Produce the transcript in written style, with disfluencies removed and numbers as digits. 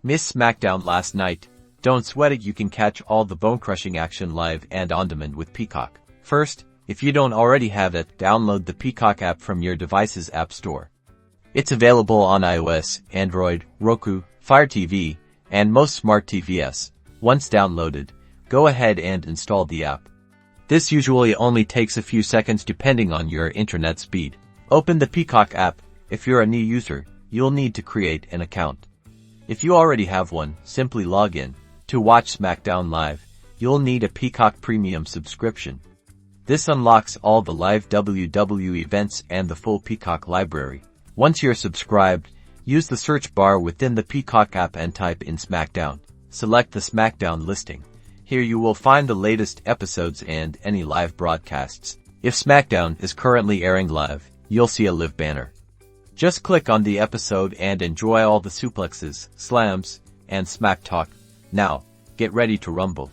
Missed Smackdown last night? Don't sweat it, you can catch all the bone-crushing action live and on demand with Peacock. First, if you don't already have it, download the Peacock app from your device's app store. It's available on iOS, Android, Roku, Fire TV, and most smart TVs. Once downloaded, go ahead and install the app. This usually only takes a few seconds depending on your internet speed. Open the Peacock app. If you're a new user, you'll need to create an account. If you already have one, simply log in. To watch Smackdown Live, you'll need a Peacock Premium subscription. This unlocks all the live WWE events and the full Peacock library. Once you're subscribed, use the search bar within the Peacock app and type in Smackdown. Select the Smackdown listing. Here you will find the latest episodes and any live broadcasts. If Smackdown is currently airing live, you'll see a live banner. Just click on the episode and enjoy all the suplexes, slams, and smack talk. Now, get ready to rumble.